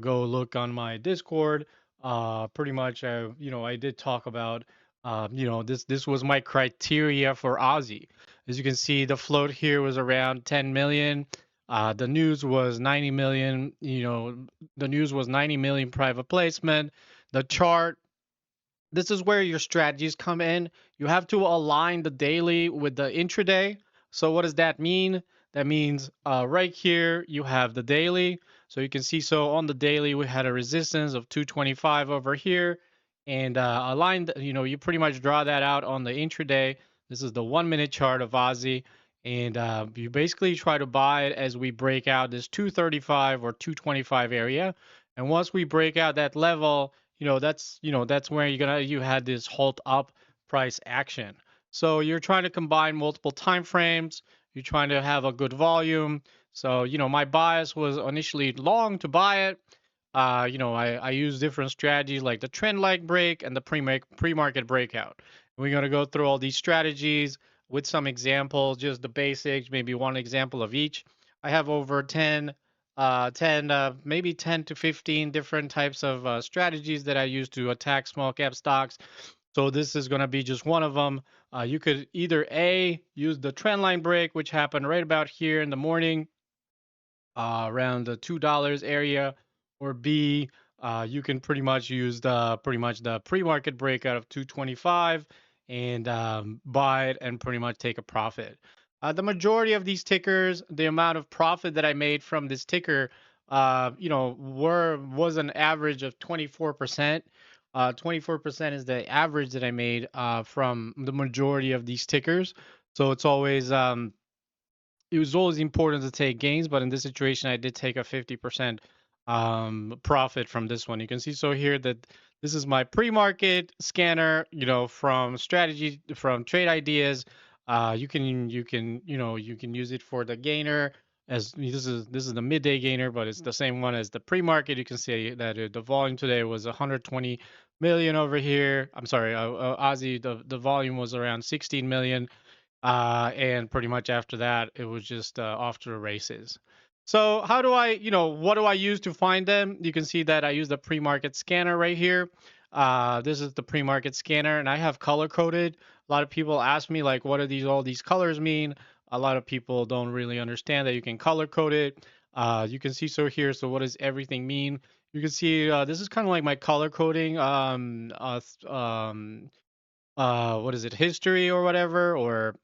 go look on my Discord, pretty much, I did talk about, this was my criteria for Aussie. As you can see, the float here was around 10 million. The news was 90 million. The news was 90 million private placement. The chart, this is where your strategies come in. You have to align the daily with the intraday. So what does that mean? That means right here you have the daily. So you can see, so on the daily we had a resistance of 225 over here, and aligned. You pretty much draw that out on the intraday. This is the 1 minute chart of Aussie, and you basically try to buy it as we break out this 235 or 225 area. And once we break out that level, that's where you had this halt up price action. So you're trying to combine multiple time frames. You're trying to have a good volume. So my bias was initially long to buy it. I use different strategies like the trend-like break and the pre-market breakout. We're going to go through all these strategies with some examples, just the basics, maybe one example of each. I have over 10, maybe 10 to 15 different types of strategies that I use to attack small cap stocks. So this is going to be just one of them. You could either A, use the trendline break, which happened right about here in the morning, around the $2 area, or B, you can pretty much use the pre-market breakout of 225 and buy it and pretty much take a profit. The majority of these tickers, the amount of profit that I made from this ticker, was an average of 24%. 24% is the average that I made from the majority of these tickers. So it was always important to take gains, but in this situation, I did take a 50% profit from this one. You can see so here that this is my pre-market scanner, from strategy, from trade ideas. You can use it for the gainer, as this is the midday gainer, but it's the same one as the pre-market. You can see that the volume today was 120 million over here. I'm sorry, Aussie, the volume was around 16 million. And pretty much after that, it was just off to the races. So what do I use to find them? You can see that I use the pre-market scanner right here. This is the pre-market scanner, and I have color coded. A lot of people ask me like, what do all these colors mean? A lot of people don't really understand that you can color code it. You can see so here. So what does everything mean? You can see this is kind of like my color coding. What is it, history or whatever, or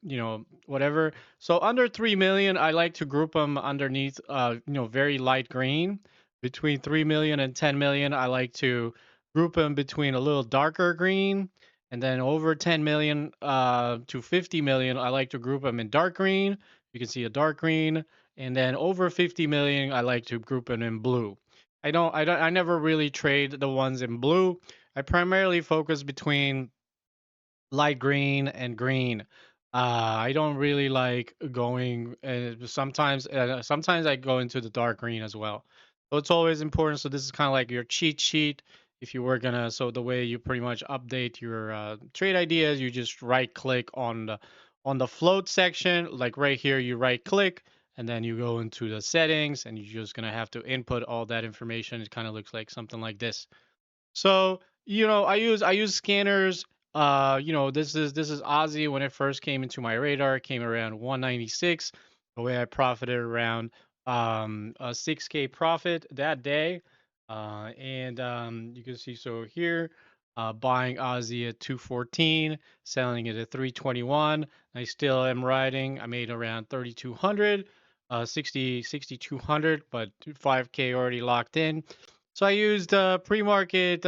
whatever. So under 3 million, I like to group them underneath very light green. Between 3 million and 10 million, I like to group them between a little darker green. And then over 10 million to 50 million, I like to group them in dark green. You can see a dark green. And then over 50 million, I like to group them in blue. I never really trade the ones in blue. I primarily focus between light green and green. I don't really like going. Sometimes I go into the dark green as well. So it's always important. So this is kind of like your cheat sheet. If you were gonna, so the way you pretty much update your trade ideas, you just right click on the float section, like right here. You right click, and then you go into the settings, and you're just gonna have to input all that information. It kind of looks like something like this. So, I use scanners. This is Aussie. When it first came into my radar, it came around 196. The way I profited around a 6K profit that day. And you can see so here, buying Aussie at 214, selling it at 321. I still am riding. I made around 3,200, 6,200, but 5K already locked in. So I used pre-market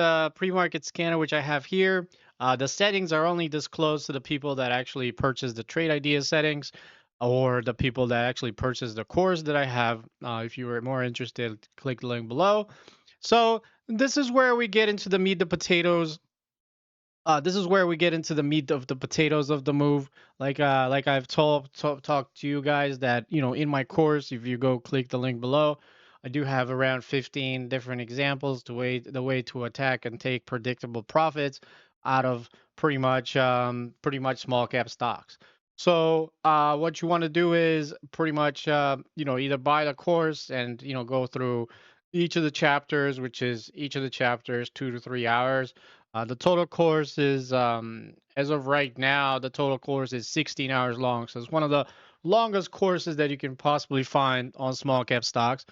scanner, which I have here. The settings are only disclosed to the people that actually purchase the trade idea settings, or the people that actually purchase the course that I have. If you were more interested, click the link below. So this is where we get into the meat, the potatoes. This is where we get into the meat of the potatoes of the move. Like I've talked to you guys that in my course, if you go click the link below, I do have around 15 different examples the way to attack and take predictable profits out of pretty much small cap stocks. So what you want to do is pretty much either buy the course and go through each of the chapters, which is each of the chapters 2 to 3 hours. The total course is, as of right now, the total course is 16 hours long. So it's one of the longest courses that you can possibly find on small cap stocks.